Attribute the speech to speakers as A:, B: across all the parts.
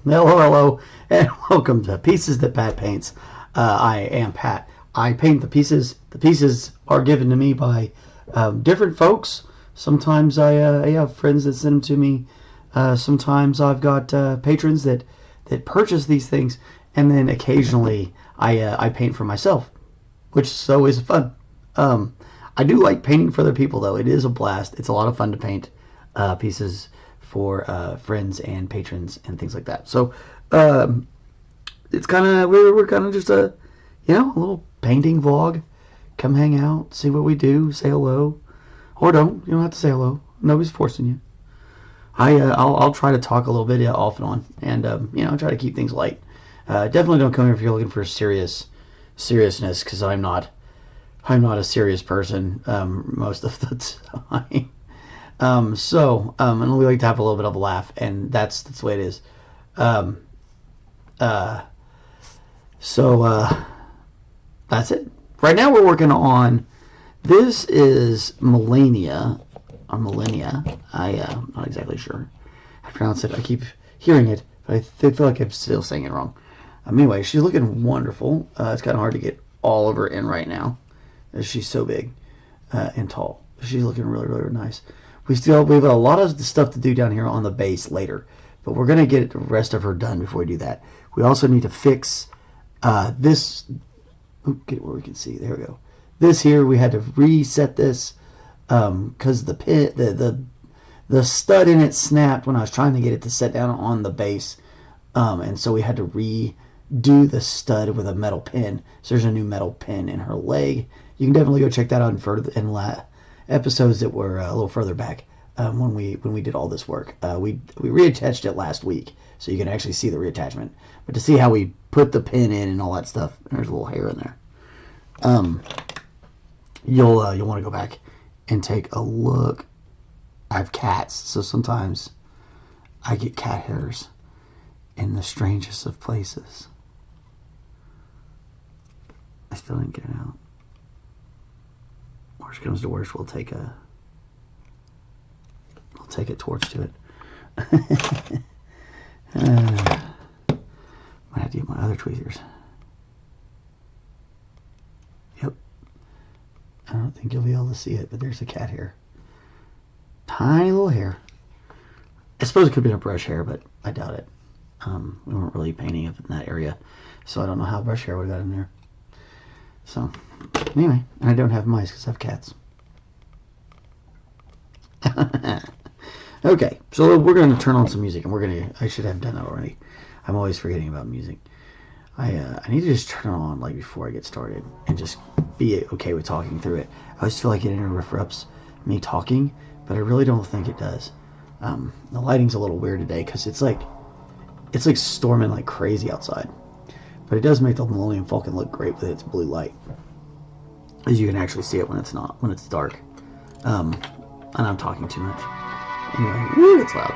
A: Hello, and welcome to Pieces That Pat Paints. I am Pat. I paint the pieces. The pieces are given to me by different folks. Sometimes I have friends that send them to me. Sometimes I've got patrons that purchase these things, and then occasionally I paint for myself, which is always fun. I do like painting for other people, though. It is a blast. It's a lot of fun to paint pieces for friends and patrons and things like that. So it's kind of we're kind of just a little painting vlog. Come hang out, see what we do, say hello, or don't. You don't have to say hello. Nobody's forcing you. I'll try to talk a little bit off and on, and try to keep things light. Definitely don't come here if you're looking for seriousness, because I'm not a serious person most of the time. And we like to have a little bit of a laugh, and that's the way it is. That's it. Right now we're working on, this is Malenia, or Malenia. I'm not exactly sure how to pronounce it. I keep hearing it, but I feel like I'm still saying it wrong. Anyway, she's looking wonderful. It's kind of hard to get all of her in right now, as she's so big and tall. She's looking really, really nice. We've got a lot of stuff to do down here on the base later, but we're going to get the rest of her done before we do that. We also need to fix this. Get where we can see. There we go. This here, we had to reset this because the stud in it snapped when I was trying to get it to set down on the base, and so we had to redo the stud with a metal pin. So there's a new metal pin in her leg. You can definitely go check that out in episodes that were a little further back when we did all this work. We reattached it last week, so you can actually see the reattachment. But to see how we put the pin in and all that stuff, there's a little hair in there. You'll want to go back and take a look. I have cats, so sometimes I get cat hairs in the strangest of places. I still didn't get it out. Worst comes to worst, we'll take a torch to it. Might have to get my other tweezers. Yep. I don't think you'll be able to see it, but there's a cat hair. Tiny little hair. I suppose it could have been a brush hair, but I doubt it. We weren't really painting up in that area, so I don't know how brush hair would have got in there. So, anyway, and I don't have mice because I have cats. Okay, so we're going to turn on some music, and I should have done that already. I'm always forgetting about music. I need to just turn it on like before I get started and just be okay with talking through it. I always feel like it interrupts me talking, but I really don't think it does. The lighting's a little weird today because it's like storming like crazy outside. But it does make the Millennium Falcon look great with its blue light, as you can actually see it when it's dark. And I'm talking too much. Anyway, woo, it's loud.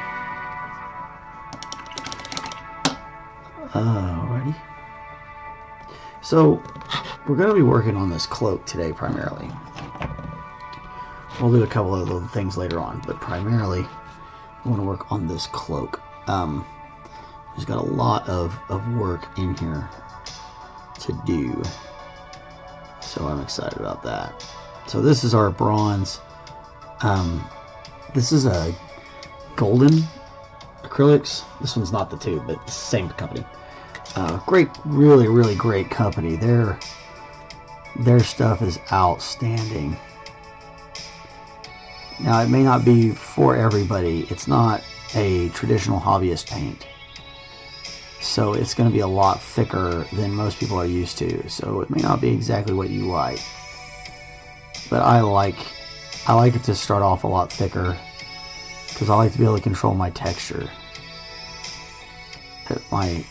A: Alrighty. So we're going to be working on this cloak today primarily. We'll do a couple of little things later on, but primarily we want to work on this cloak. There's got a lot of work in here to do, so I'm excited about that. So this is our bronze. This is a golden acrylics. This one's not the tube, but it's the same company. Great, really, really great company. Their stuff is outstanding. Now, it may not be for everybody. It's not a traditional hobbyist paint, so it's going to be a lot thicker than most people are used to. So it may not be exactly what you like, but I like it to start off a lot thicker because I like to be able to control my texture. I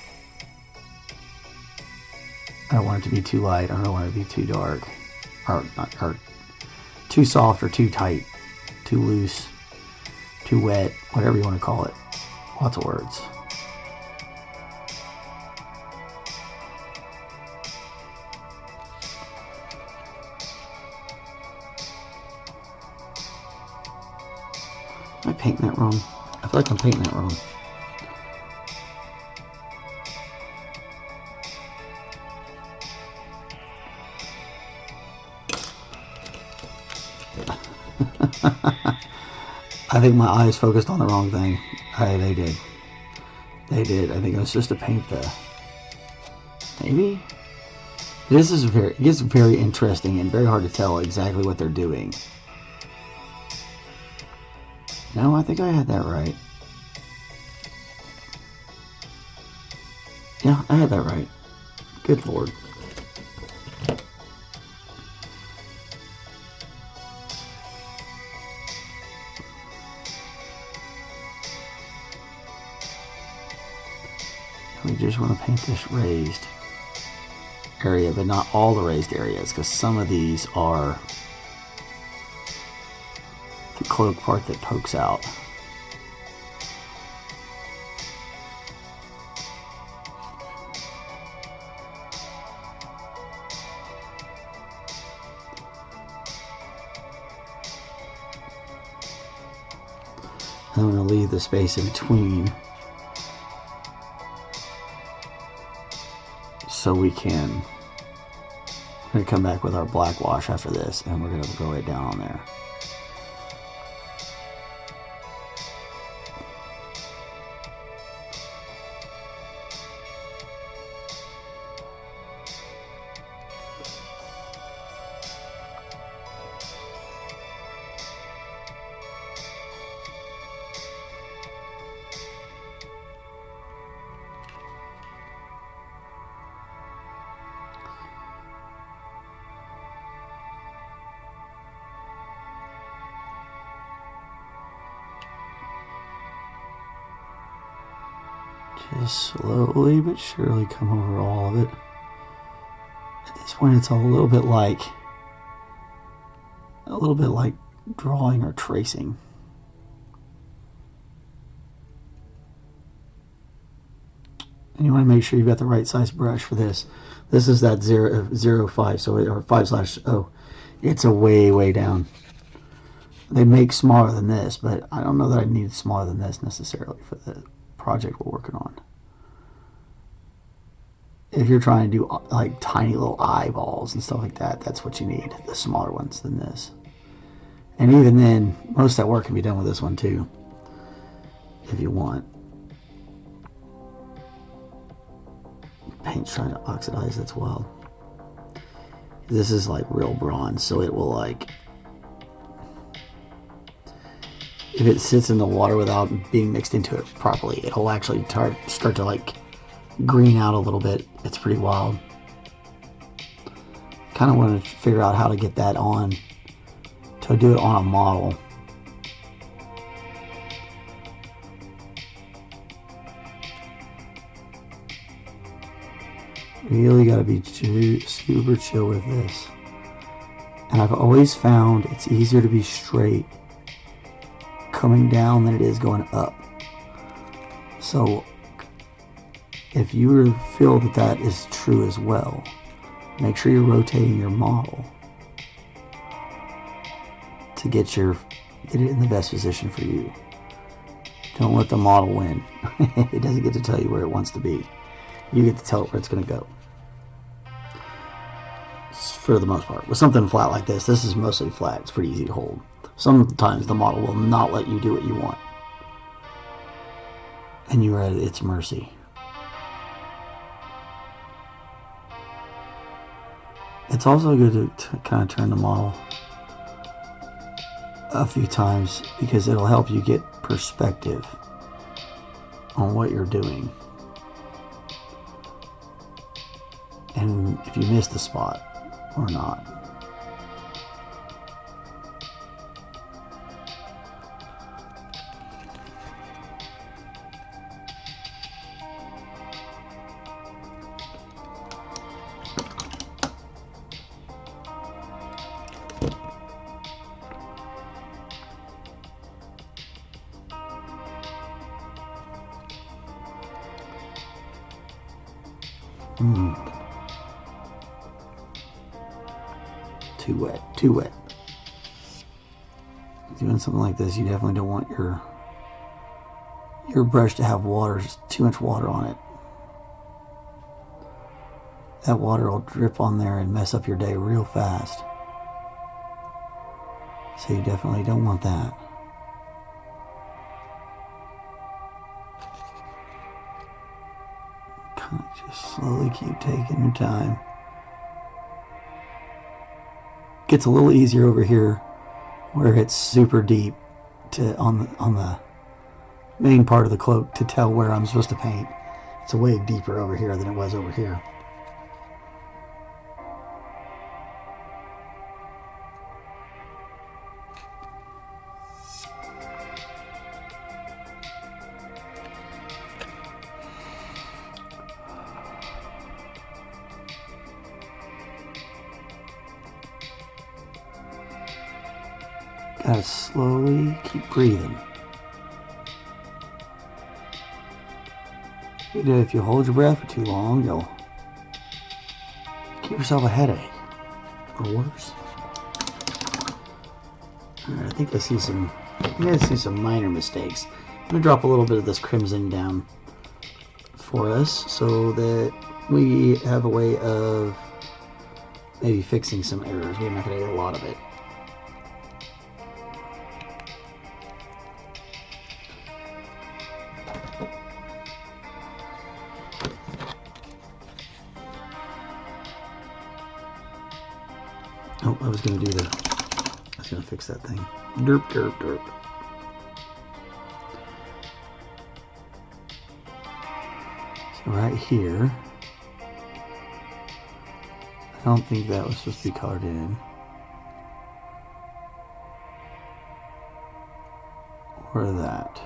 A: don't want it to be too light. I don't want it to be too dark, or too soft or too tight, too loose, too wet, whatever you want to call it. Lots of words. Am I painting that wrong? I feel like I'm painting that wrong. I think my eyes focused on the wrong thing. They did. They did. I think it was just to paint the... Maybe? This is very... It gets very interesting and very hard to tell exactly what they're doing. No, I think I had that right. Yeah, I had that right. Good lord. We just want to paint this raised area, but not all the raised areas, because some of these are the cloak part that pokes out. I'm going to leave the space in between so we can... We're going to come back with our black wash after this, and we're going to throw it down on there. Just slowly but surely come over all of it. At this point, it's a little bit like drawing or tracing. And you want to make sure you've got the right size brush for this. This is that 0.05, so or 5/0. It's a way down. They make smaller than this, but I don't know that I need smaller than this necessarily for the project we're working on. If you're trying to do like tiny little eyeballs and stuff like that, that's what you need, the smaller ones than this. And even then, most of that work can be done with this one too, if you want. Paint's trying to oxidize, that's wild. This is like real bronze, so it will like... If it sits in the water without being mixed into it properly, it'll actually start to like green out a little bit. It's pretty wild. Kind of want to figure out how to get that on, to do it on a model. Really got to be super chill with this. And I've always found it's easier to be straight coming down than it is going up. So if you feel that that is true as well, make sure you're rotating your model to get it in the best position for you. Don't let the model win. It doesn't get to tell you where it wants to be. You get to tell it where it's going to go. For the most part. With something flat like this, this is mostly flat. It's pretty easy to hold. Sometimes the model will not let you do what you want, and you are at its mercy. It's also good to kind of turn the model a few times, because it'll help you get perspective on what you're doing. And if you miss the spot or not. Too wet. Doing something like this, you definitely don't want your brush to have water, just too much water on it. That water will drip on there and mess up your day real fast. So you definitely don't want that. Kind of just slowly keep taking your time. Gets a little easier over here where it's super deep to on the main part of the cloak to tell where I'm supposed to paint. It's way deeper over here than it was over here. Gotta slowly keep breathing. If you hold your breath for too long, you'll give yourself a headache, or worse. Alright, I think I see some minor mistakes. I'm gonna drop a little bit of this crimson down for us so that we have a way of maybe fixing some errors. We're not gonna get a lot of it. Oh, I was going to fix that thing. Derp, derp, derp. So right here, I don't think that was supposed to be colored in. Or that.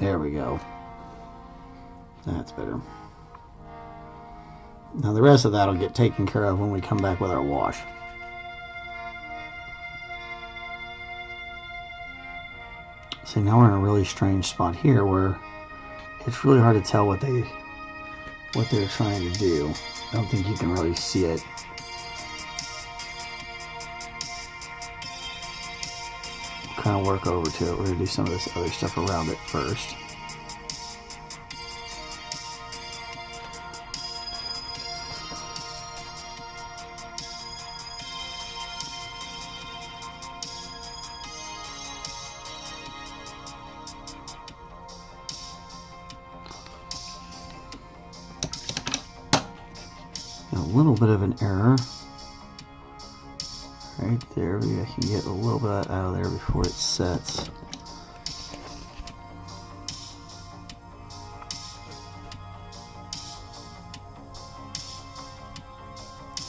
A: There we go. That's better. Now the rest of that will get taken care of when we come back with our wash. See, now we're in a really strange spot here where it's really hard to tell what they're trying to do. I don't think you can really see it. We'll kind of work over to it. We're going to do some of this other stuff around it first. A little bit of an error right there. Maybe I can get a little bit out of there before it sets.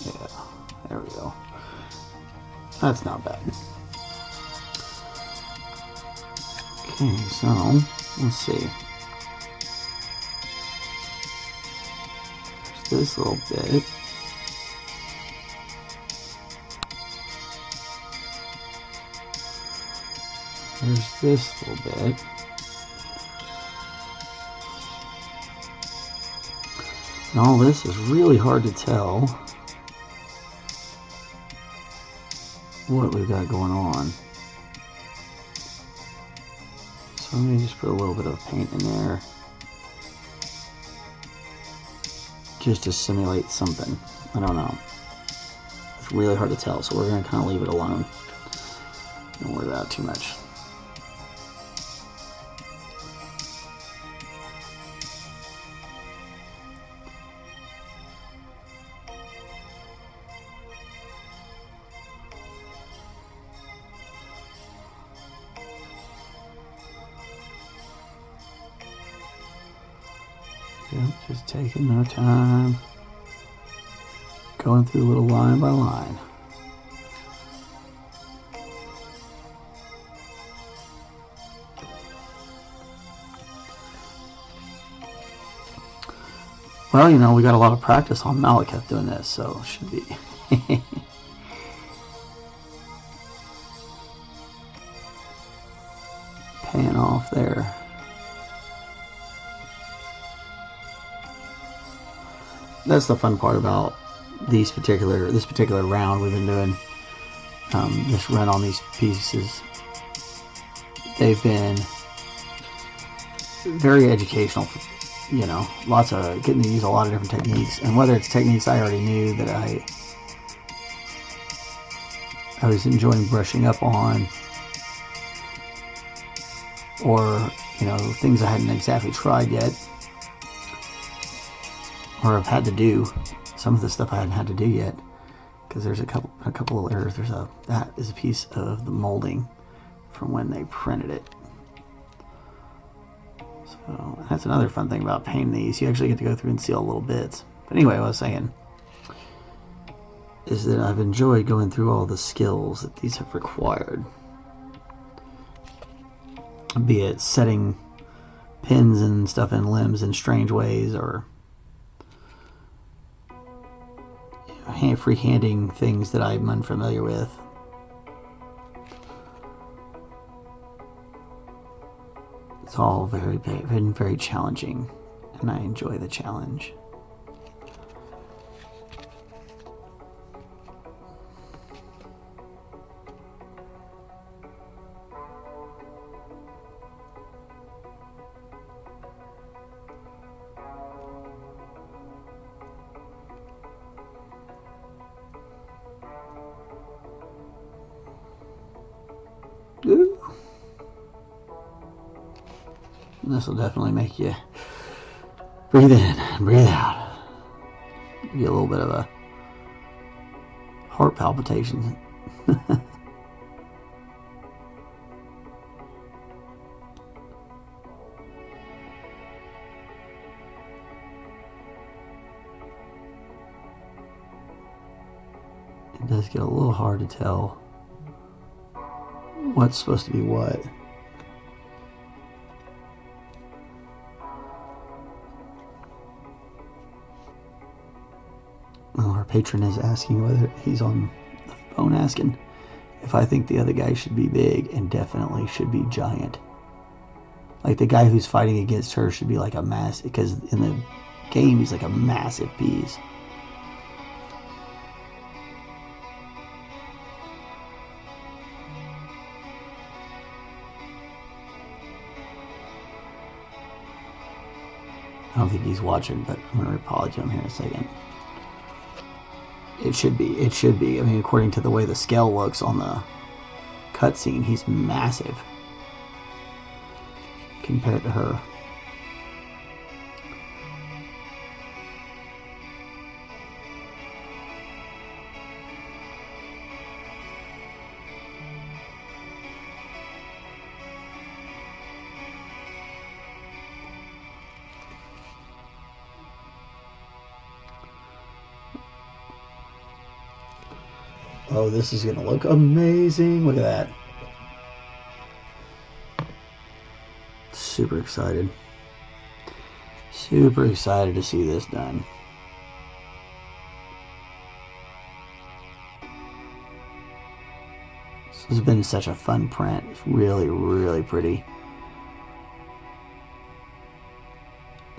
A: Yeah, there we go. That's not bad. Okay, so let's see. There's this little bit. There's this little bit. And all this is really hard to tell what we've got going on. So let me just put a little bit of paint in there just to simulate something. I don't know. It's really hard to tell, so we're going to kind of leave it alone. Don't worry about it too much. Yep, just taking our time, going through a little line by line. Well, you know, we got a lot of practice on Malekith doing this, so it should be that's the fun part about this particular round we've been doing. This run on these pieces. They've been very educational. You know, lots of getting to use a lot of different techniques, and whether it's techniques I already knew that I was enjoying brushing up on, or, you know, things I hadn't exactly tried yet, or I've had to do. Some of the stuff I hadn't had to do yet, because there's a couple of errors. That is a piece of the molding from when they printed it. So that's another fun thing about painting these. You actually get to go through and see all little bits. But anyway, what I was saying is that I've enjoyed going through all the skills that these have required. Be it setting pins and stuff in limbs in strange ways, or free-handing things that I'm unfamiliar with. It's all very challenging, and I enjoy the challenge. Ooh. This will definitely make you breathe in and breathe out. Give you a little bit of a heart palpitation. It does get a little hard to tell what's supposed to be what. Well, our patron is asking whether he's on the phone, asking if I think the other guy should be big, and definitely should be giant. Like the guy who's fighting against her should be like a mass, because in the game he's like a massive piece. I don't think he's watching, but I'm going to apologize to him here in a second. It should be. I mean, according to the way the scale looks on the cutscene, he's massive compared to her. Oh, this is going to look amazing. Look at that. Super excited. Super excited to see this done. This has been such a fun print. It's really, really pretty.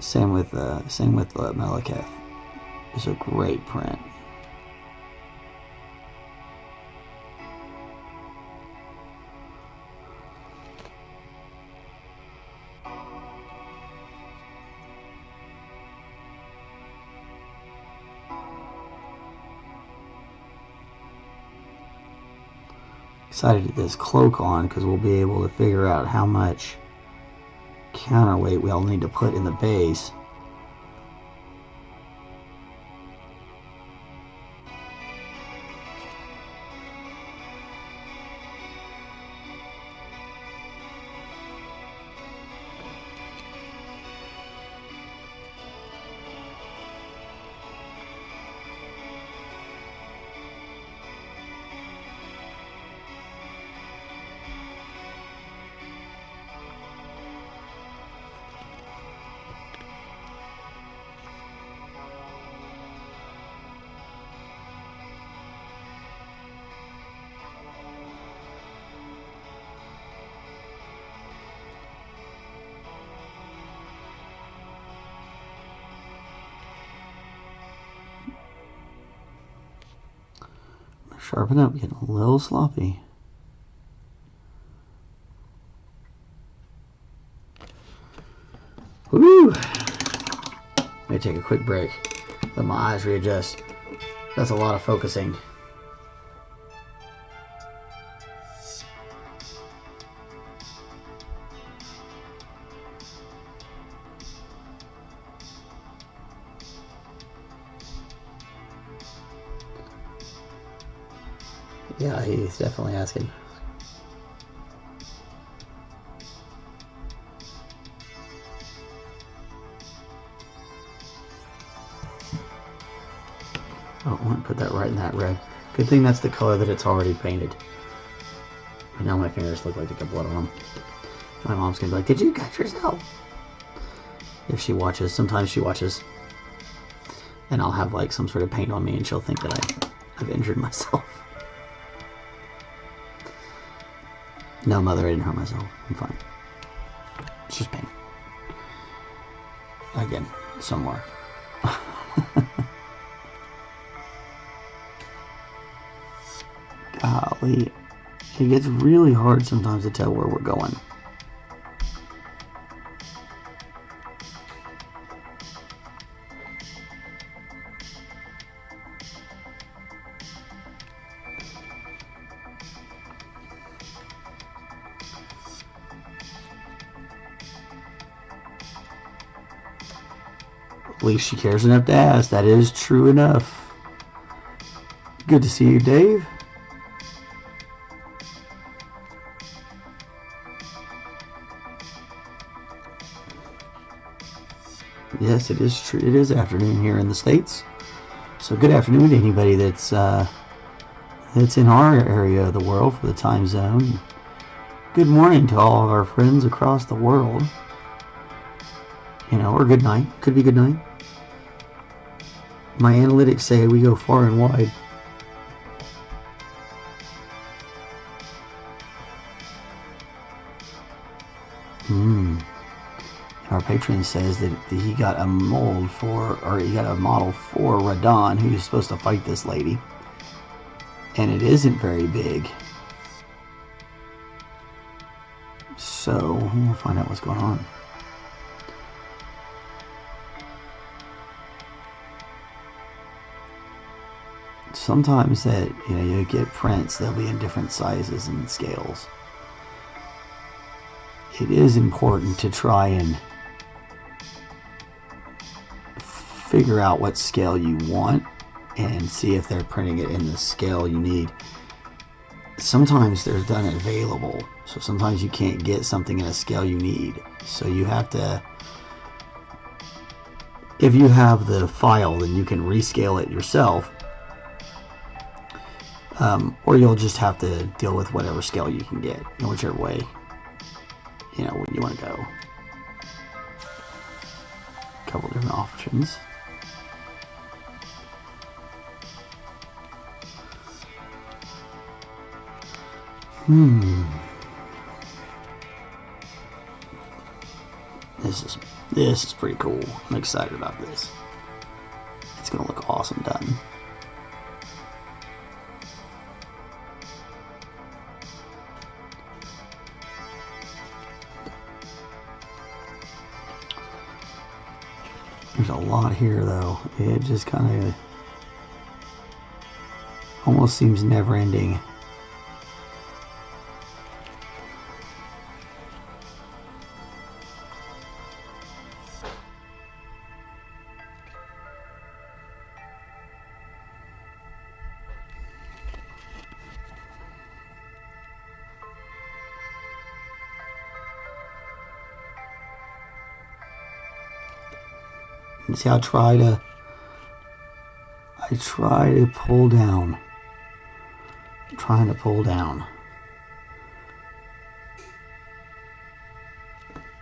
A: Same with Meliketh. It's a great print. Excited to get this cloak on, because we'll be able to figure out how much counterweight we'll need to put in the base. Sharpen up, getting a little sloppy. Woo! Let me take a quick break. Let my eyes readjust. That's a lot of focusing. Yeah, he's definitely asking. Oh, I want to put that right in that red. Good thing that's the color that it's already painted. And now my fingers look like they got blood on them. My mom's gonna be like, "Did you cut yourself?" If she watches, sometimes she watches, and I'll have like some sort of paint on me, and she'll think that I've injured myself. No, Mother, I didn't hurt myself. I'm fine. It's just pain. Again, somewhere. Golly. It gets really hard sometimes to tell where we're going. At least she cares enough to ask. That is true enough. Good to see you, Dave. Yes, it is true. It is afternoon here in the States. So good afternoon to anybody that's in our area of the world for the time zone. Good morning to all of our friends across the world. You know, or good night. Could be good night. My analytics say we go far and wide. Our patron says that he got a mold for, or he got a model for Radon, who's supposed to fight this lady. And it isn't very big. So, we'll find out what's going on. Sometimes that, you know, you get prints, they'll be in different sizes and scales. It is important to try and figure out what scale you want and see if they're printing it in the scale you need. Sometimes there's none available, so sometimes you can't get something in a scale you need. So you have to, if you have the file, then you can rescale it yourself, or you'll just have to deal with whatever scale you can get, in whichever way, you know, you want to go. A couple different options. This is pretty cool. I'm excited about this. It's gonna look awesome done. There's a lot here though. It just kind of almost seems never ending. See, I try to pull down. I'm trying to pull down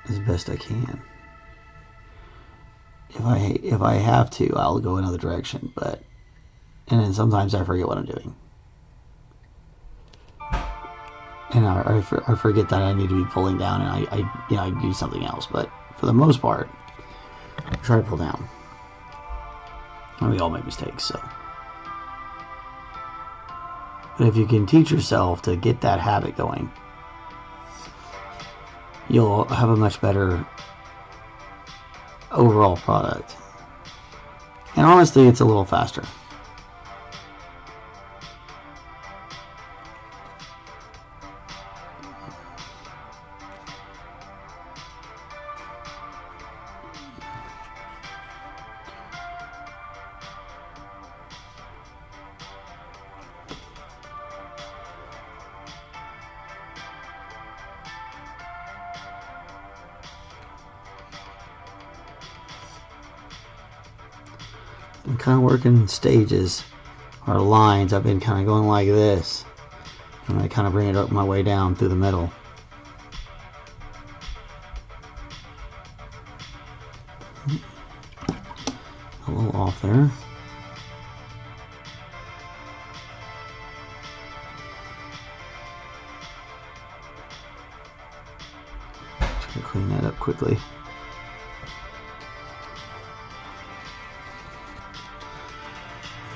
A: as best I can. If I have to, I'll go another direction, and then sometimes I forget what I'm doing. And I forget that I need to be pulling down, and I do something else, but for the most part, try to pull down. And we all make mistakes, so. But if you can teach yourself to get that habit going, you'll have a much better overall product. And honestly, it's a little faster. I'm kind of working in stages or lines. I've been kind of going like this, and I kind of bring it up my way down through the middle. A little off there. Just gonna clean that up quickly.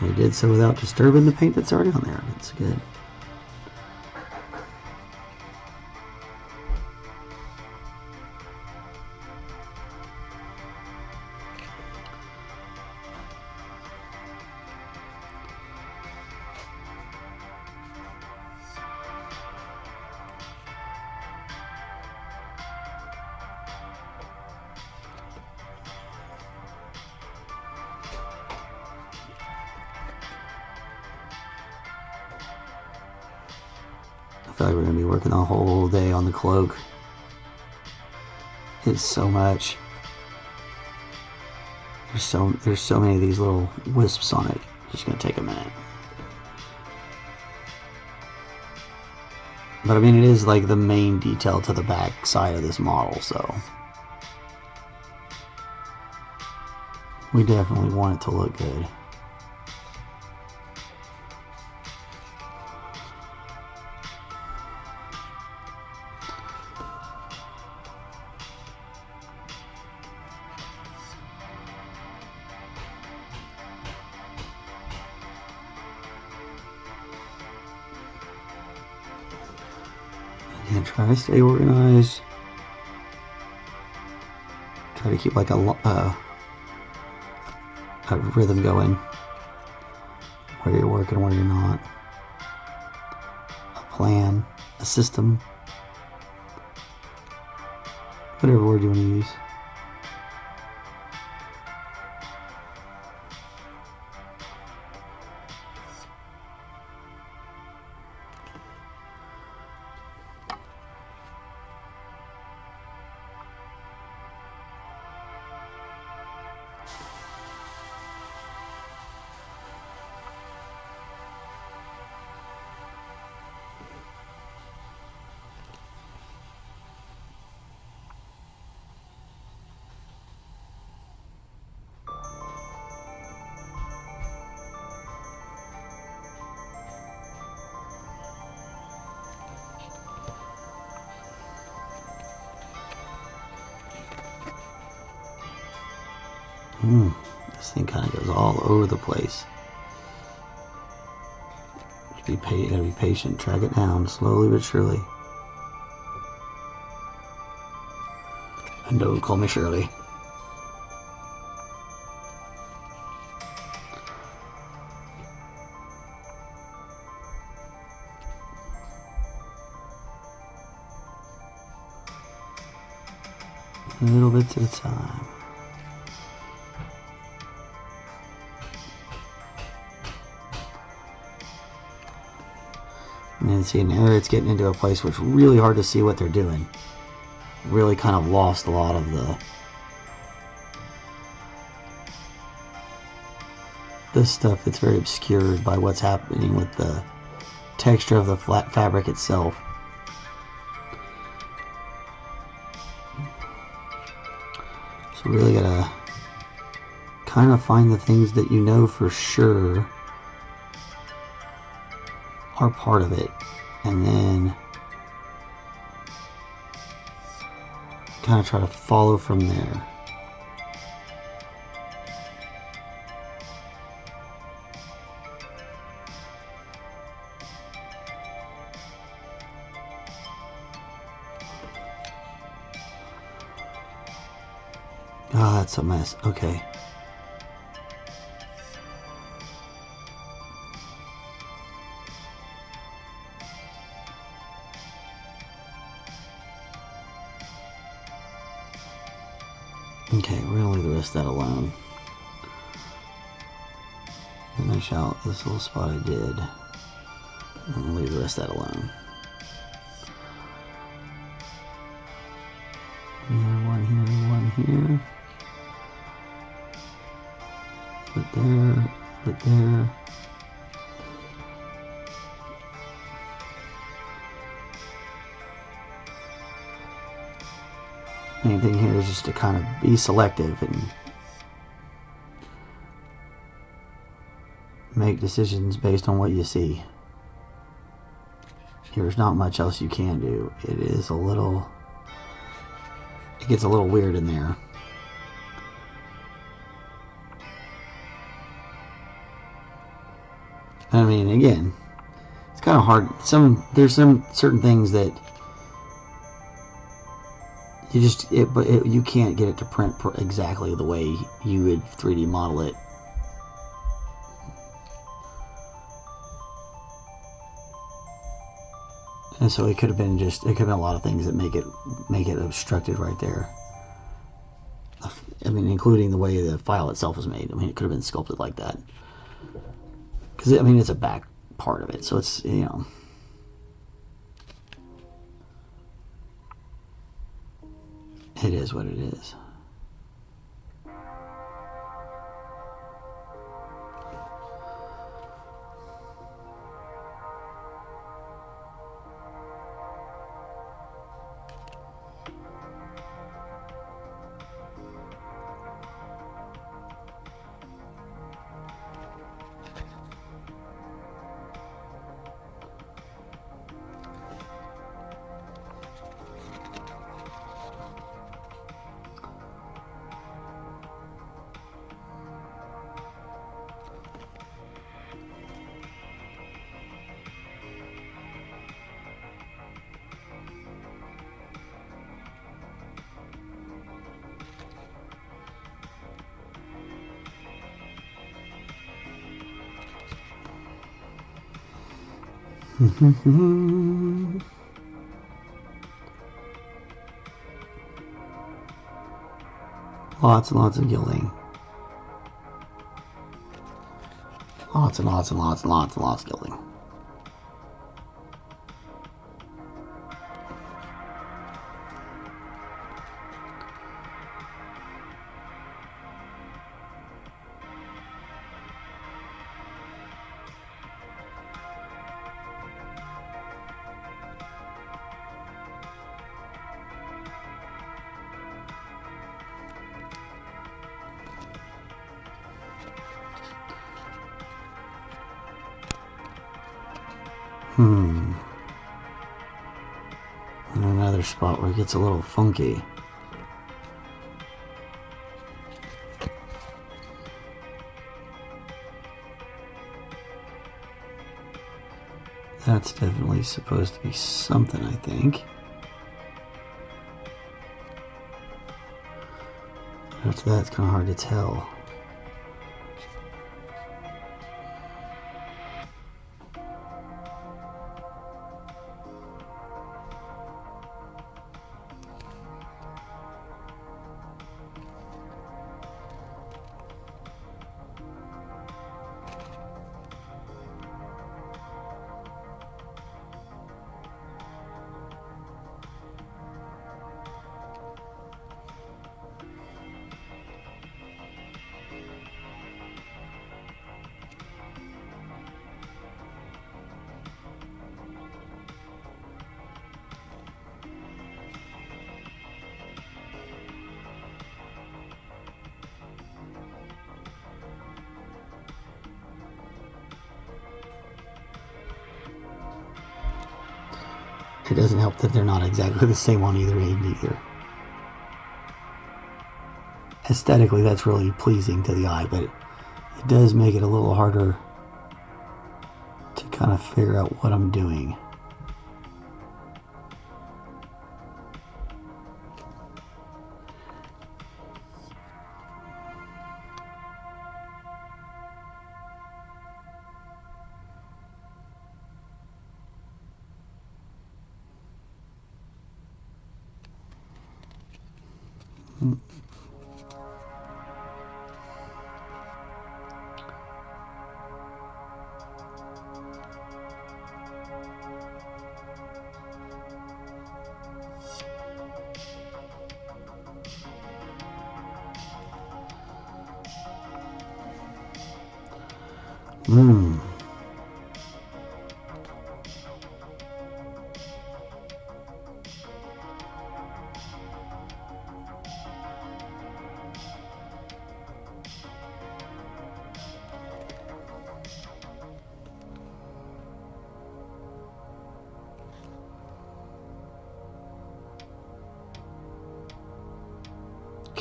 A: We did so without disturbing the paint that's already on there. That's good. I feel like we're going to be working the whole day on the cloak. It's so much. There's so many of these little wisps on it. It's just going to take a minute. But I mean, it is like the main detail to the back side of this model, so we definitely want it to look good. And try to stay organized. Try to keep like a rhythm going. Where you're working, where you're not. A plan, a system. Whatever word you want to use. This thing kind of goes all over the place. Just gotta be patient. Track it down slowly but surely. And don't call me Shirley. Little bits at a time. And then see, now it's getting into a place where it's really hard to see what they're doing. Really kind of lost a lot of the stuff that's very obscured by what's happening with the texture of the flat fabric itself. So really gotta kind of find the things that you know for sure are part of it, and then kind of try to follow from there. Oh, that's a mess. Okay. Okay, we're gonna leave the rest of that alone. And I shall, this little spot I did. I'm gonna leave the rest of that alone. One here. Put there. Main thing here is just to kind of be selective and make decisions based on what you see. There's not much else you can do. It gets a little weird in there. I mean, again, it's kind of hard. There's some certain things that you can't get it to print exactly the way you would 3D model it. And so it could have been a lot of things that make it obstructed right there. I mean, including the way the file itself was made. I mean, it could have been sculpted like that. Because, I mean, it's a back part of it, so it's, you know. It is what it is. Lots and lots of gilding. Lots and lots and lots and lots and lots of gilding. And another spot where it gets a little funky. That's definitely supposed to be something, I think. After that, it's kind of hard to tell. It doesn't help that they're not exactly the same on either end either. Aesthetically, that's really pleasing to the eye, but it does make it a little harder to kind of figure out what I'm doing.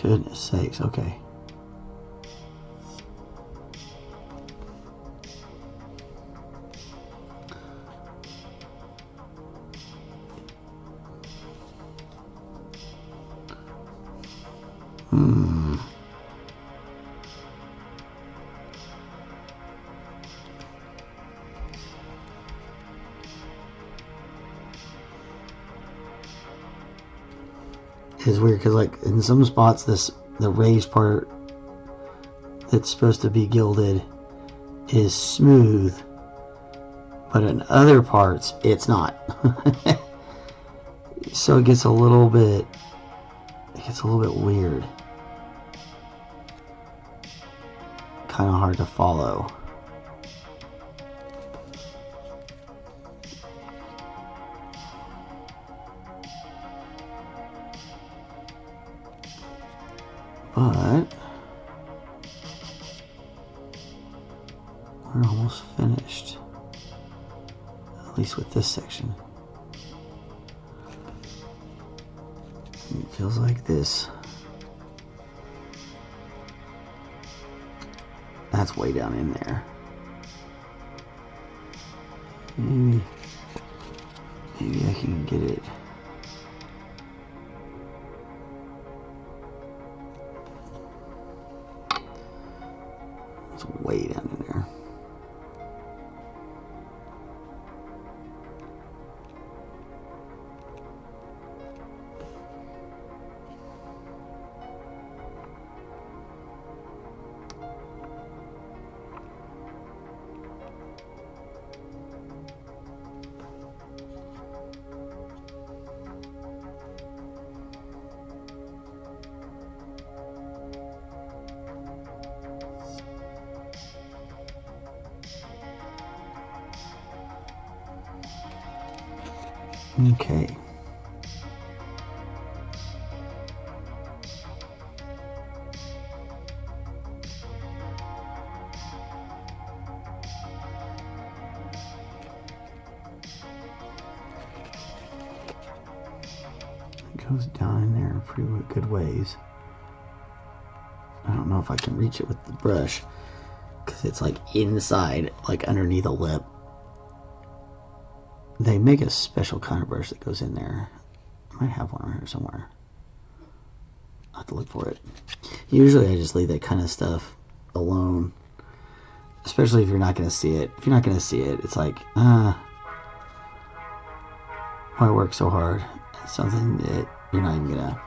A: Goodness sakes, okay. It's weird because, like, in some spots, the raised part that's supposed to be gilded is smooth, but in other parts, it's not. So it gets a little bit weird. Kind of hard to follow. But we're almost finished, at least with this section. It feels like this. That's way down in there. Maybe I can get it. It's way down in there. Okay. It goes down in there in pretty good ways. I don't know if I can reach it with the brush because it's like inside, like underneath a lip. They make a special kind of brush that goes in there. I might have one around here somewhere. I'll have to look for it. Usually I just leave that kind of stuff alone. Especially if you're not going to see it. If you're not going to see it, it's like, why work so hard? It's something that you're not even going to...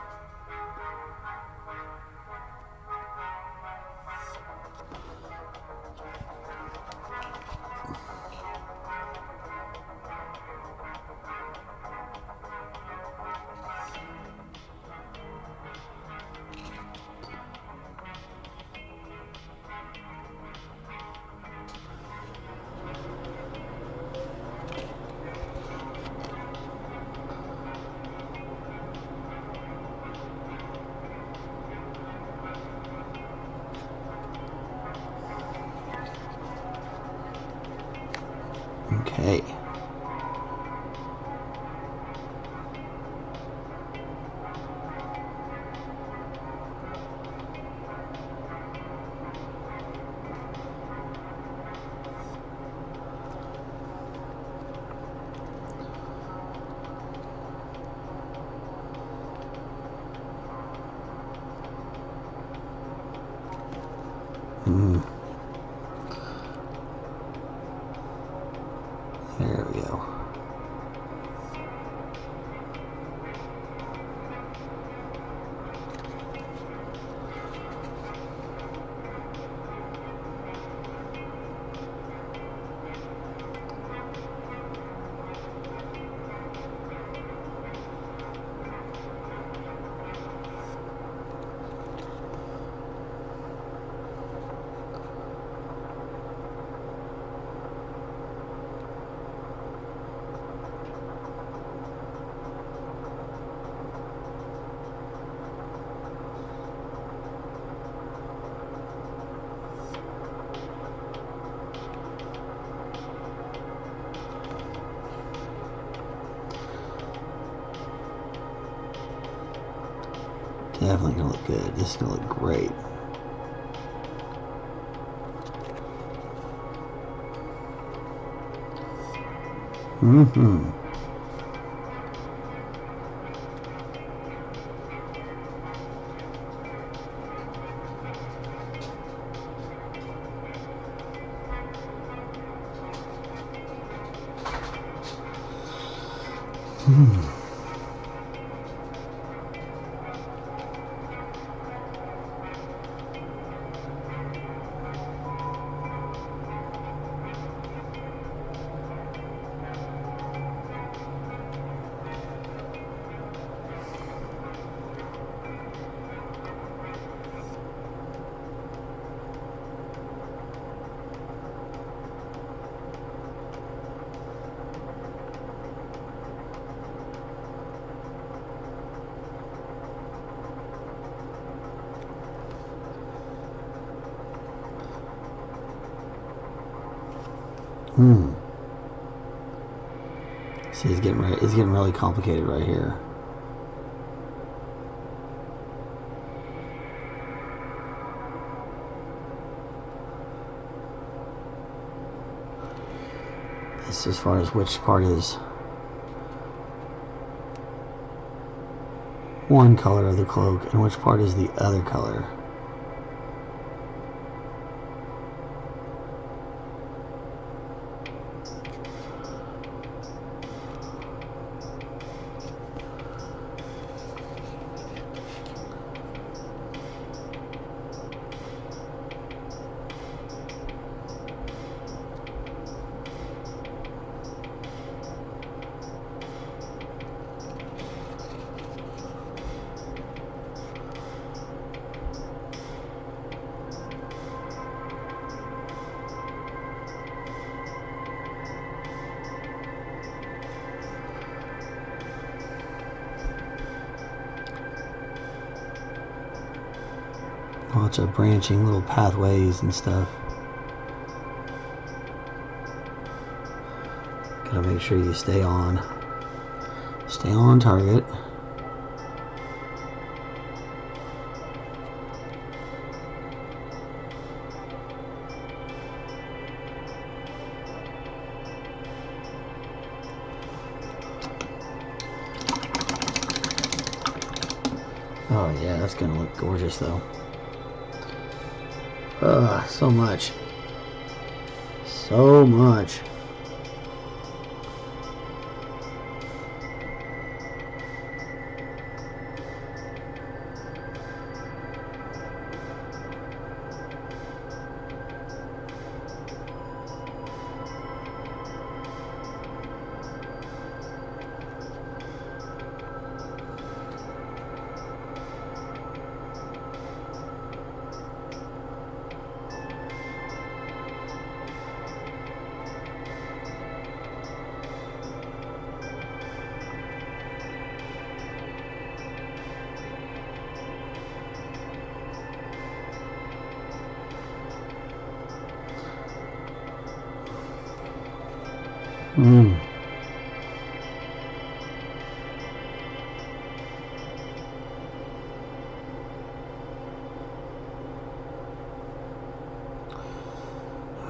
A: Okay. There we go. Definitely gonna look good. This is gonna look great. Mm-hmm. See, it's getting really complicated right here. This as far as which part is one color of the cloak and which part is the other color. Lots of branching little pathways and stuff. Gotta make sure you stay on target. Oh yeah, that's gonna look gorgeous though. So much. So much.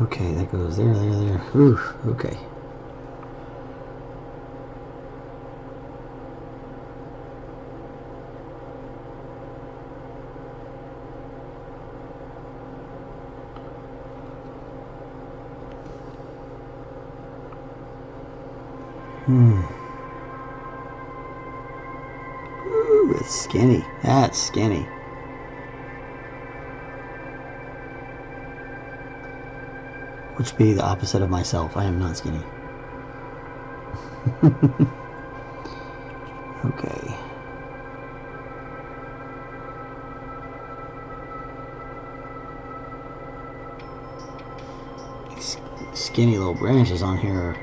A: Okay, that goes there. Ooh, okay. Ooh, it's skinny. That's skinny. Which be the opposite of myself. I am not skinny. Okay. These skinny little branches on here are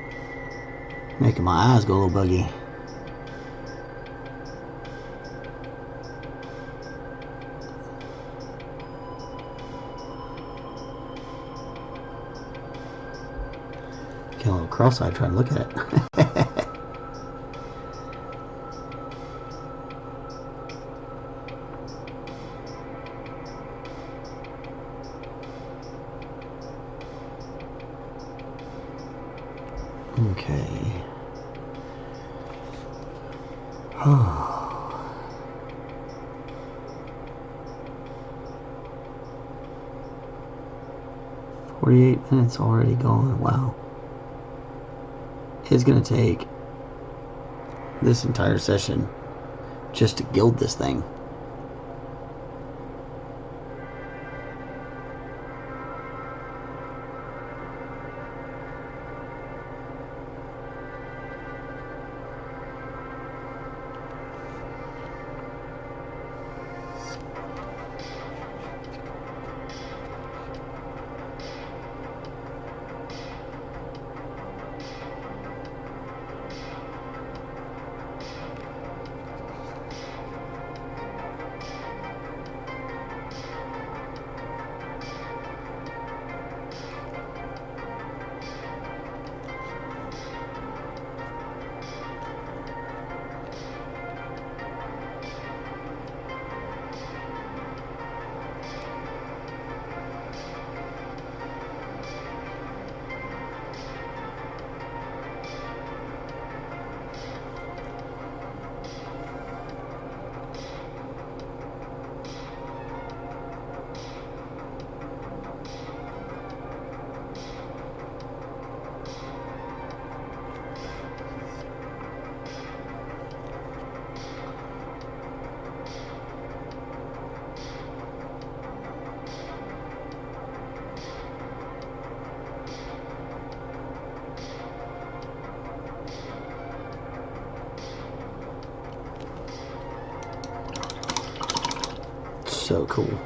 A: making my eyes go a little buggy. Get a little cross-eyed trying to look at it. Okay. 48 minutes already gone. Wow. It's going to take this entire session just to gild this thing. So cool.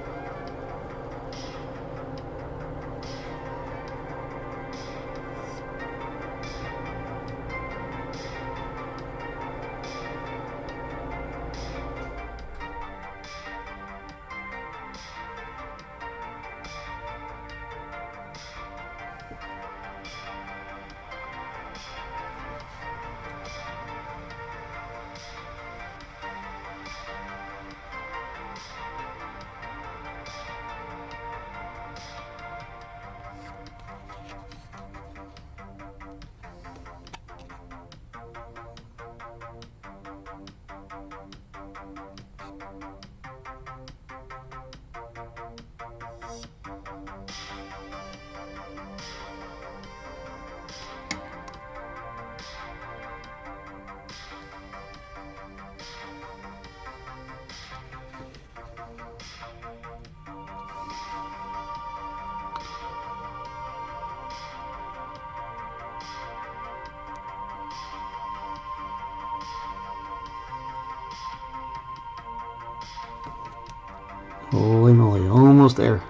A: Holy moly, almost there.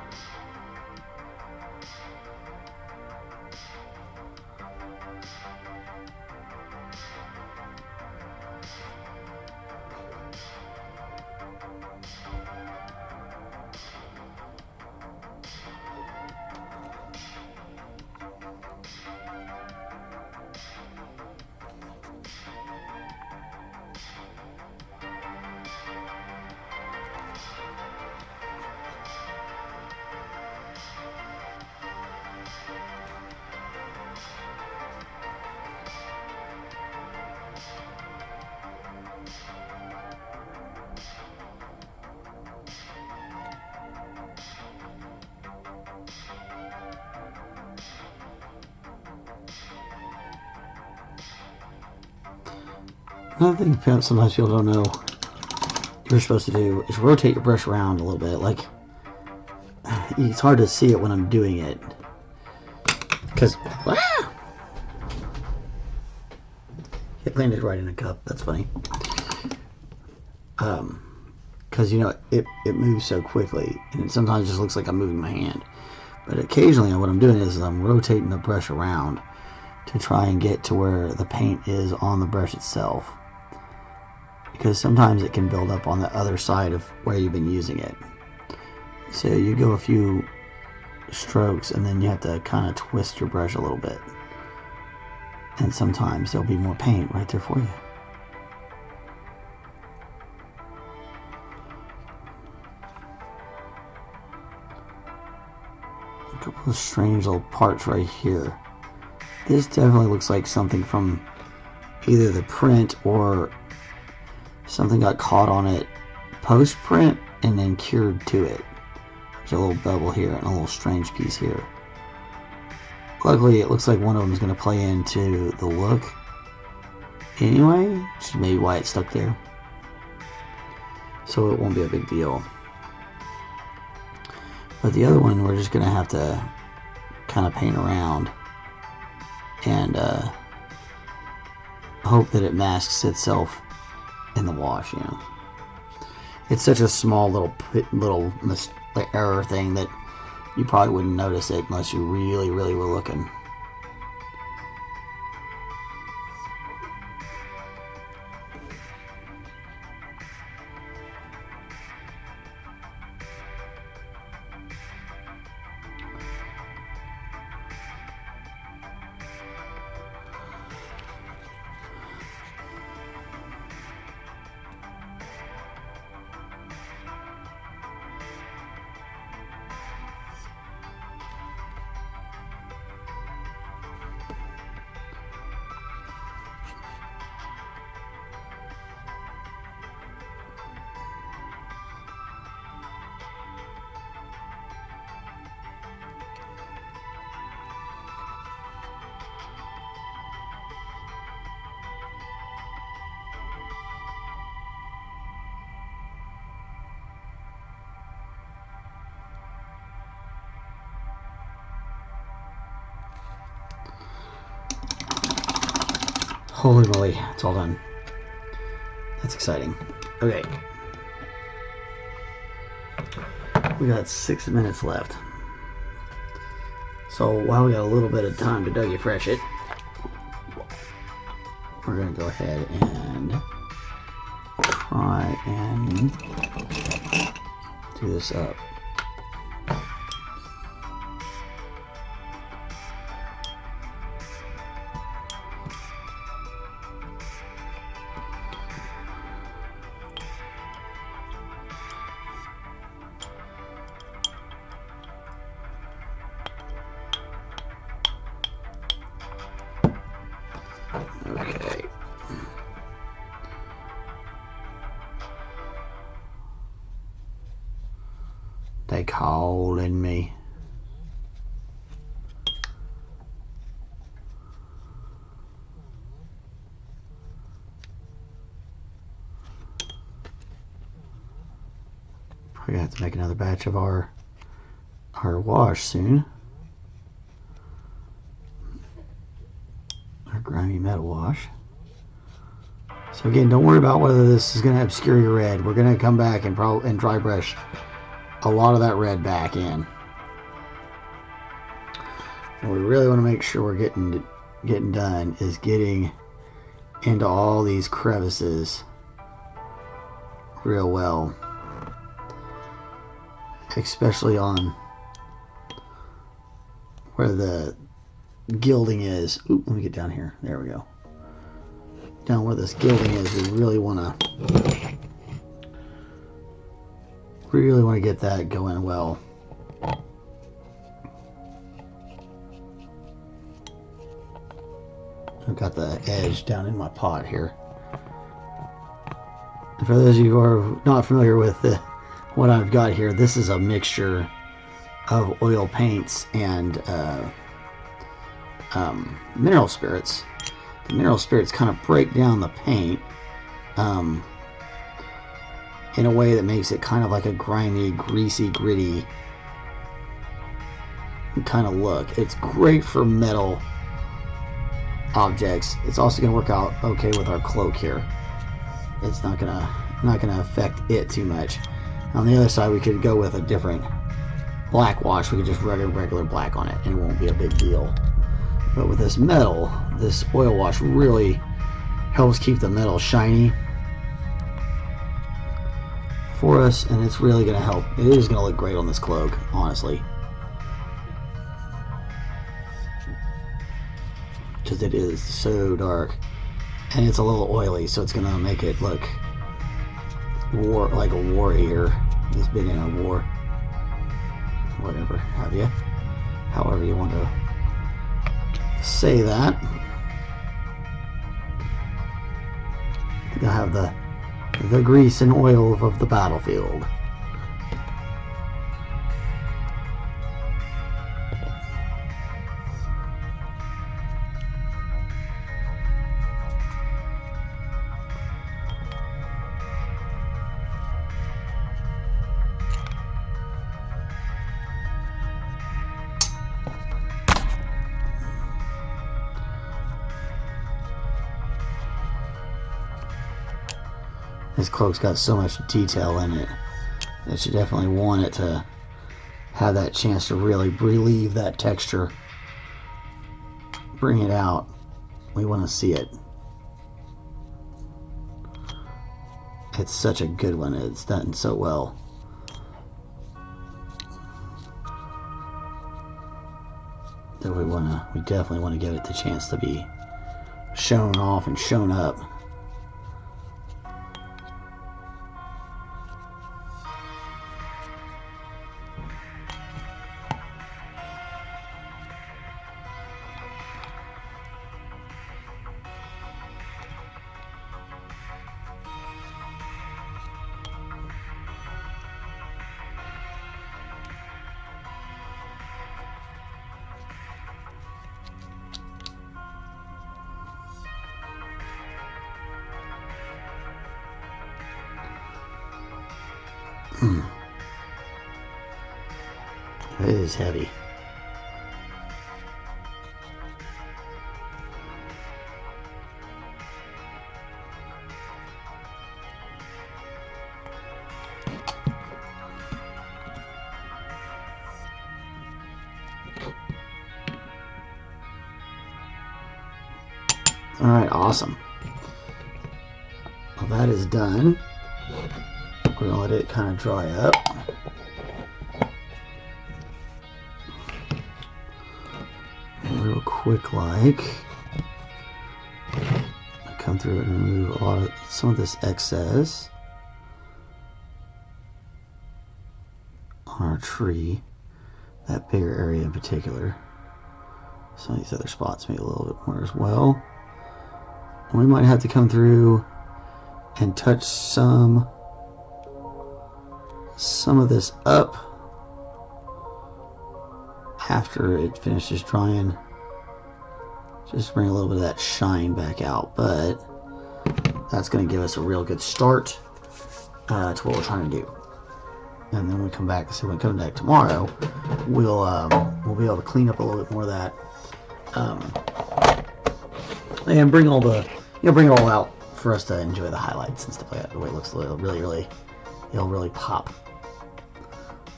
A: Another thing sometimes people don't know you're supposed to do is rotate your brush around a little bit. Like, it's hard to see it when I'm doing it. Because, it landed right in a cup. That's funny. Because, you know, it moves so quickly, and it sometimes just looks like I'm moving my hand. But occasionally what I'm doing is I'm rotating the brush around to try and get to where the paint is on the brush itself. Because sometimes it can build up on the other side of where you've been using it. So you go a few strokes and then you have to kind of twist your brush a little bit. And sometimes there'll be more paint right there for you. A couple of strange little parts right here This definitely looks like something from either the print or something got caught on it post-print and then cured to it. There's a little bevel here and a little strange piece here. Luckily, it looks like one of them is going to play into the look anyway, which is maybe why it's stuck there. So it won't be a big deal. But the other one, we're just going to have to kind of paint around and hope that it masks itself in the wash, you know. It's such a small little error thing that you probably wouldn't notice it unless you really were looking. Holy moly, it's all done. That's exciting. Okay. We got 6 minutes left. So while we got a little bit of time to Dougie Fresh it, we're going to go ahead and try and do this up. Okay. They calling me. Probably gonna have to make another batch of our wash soon. Our grimy metal wash. So again, don't worry about whether this is going to obscure your red. We're going to come back and dry brush a lot of that red back in. What we really want to make sure we're getting done is getting into all these crevices real well, especially on where the gilding is. Oop, let me get down here. There we go. Down where this gilding is, we really want to get that going well. I've got the edge down in my pot here. And for those of you who are not familiar with what I've got here, this is a mixture of oil paints and mineral spirits. The mineral spirits kind of break down the paint in a way that makes it kind of like a grimy, greasy, gritty kind of look. It's great for metal objects. It's also going to work out okay with our cloak here. It's not gonna affect it too much. On the other side, we could go with a different black wash. We could just run a regular black on it, and it won't be a big deal. But with this metal, this oil wash really helps keep the metal shiny for us, and it's really going to help. It is going to look great on this cloak, honestly, because it is so dark, and it's a little oily, so it's going to make it look like a warrior that's been in a war, whatever have you, however you want to say that. You'll have the grease and oil of the battlefield. This cloak's got so much detail in it that you definitely want it to have that chance to really relieve that texture. Bring it out. We want to see it. It's such a good one. It's done so well. That we definitely want to give it the chance to be shown off and shown up. It is heavy. Alright, awesome. Well, that is done. We're going to let it kind of dry up. Real quick, like, come through and remove some of this excess on our tree, that bigger area in particular. Some of these other spots maybe a little bit more as well. We might have to come through and touch some of this up after it finishes drying, just bring a little bit of that shine back out. But that's going to give us a real good start to what we're trying to do. And then we come back, so when we come back tomorrow, we'll be able to clean up a little bit more of that, and bring all the, bring it all out for us to enjoy the highlights and stuff like that. The way it looks, it'll really pop.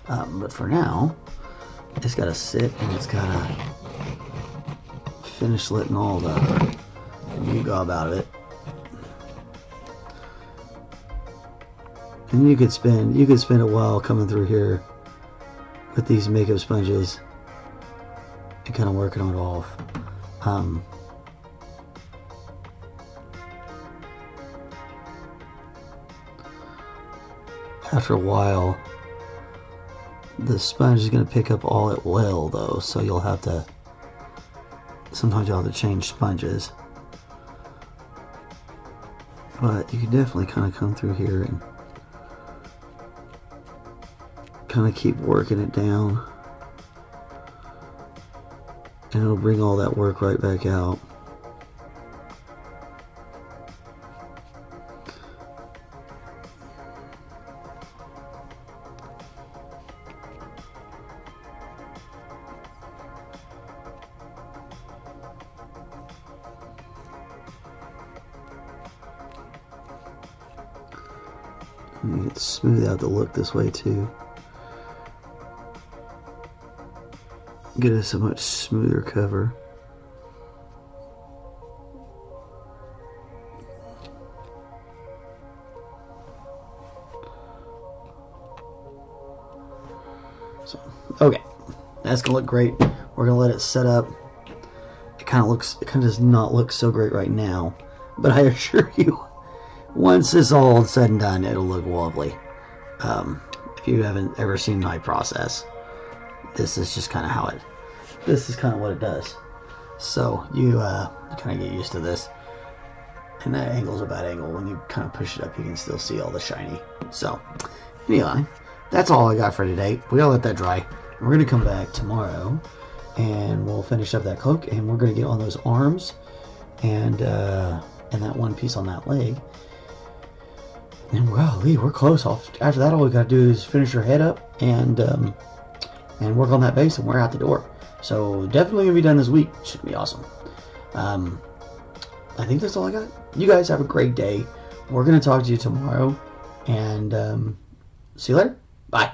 A: But for now, it's got to sit and it's got to finish letting all the gob out of it. And you could spend a while coming through here with these makeup sponges and kind of working it off. After a while, the sponge is going to pick up all it will, though, so you'll have to, sometimes you'll have to change sponges. But you can definitely kind of come through here and kind of keep working it down, and it'll bring all that work right back out. And you can smooth out the look this way too. Get us a much smoother cover. So, okay, that's gonna look great. We're gonna let it set up. It kind of does not look so great right now, but I assure you, once it's all said and done, it'll look lovely. If you haven't ever seen my process, this is just kind of how this is kind of what it does. So you kind of get used to this. And that angle's a bad angle. When you kind of push it up, you can still see all the shiny. So, anyway, that's all I got for today. We gotta let that dry. We're gonna come back tomorrow, and we'll finish up that cloak, and we're gonna get on those arms, and that one piece on that leg. And golly, we're close. After that, all we gotta do is finish her head up, and work on that base, and we're out the door. So definitely gonna be done this week. Should be awesome. I think that's all I got. You guys have a great day. We're going to talk to you tomorrow. And see you later. Bye.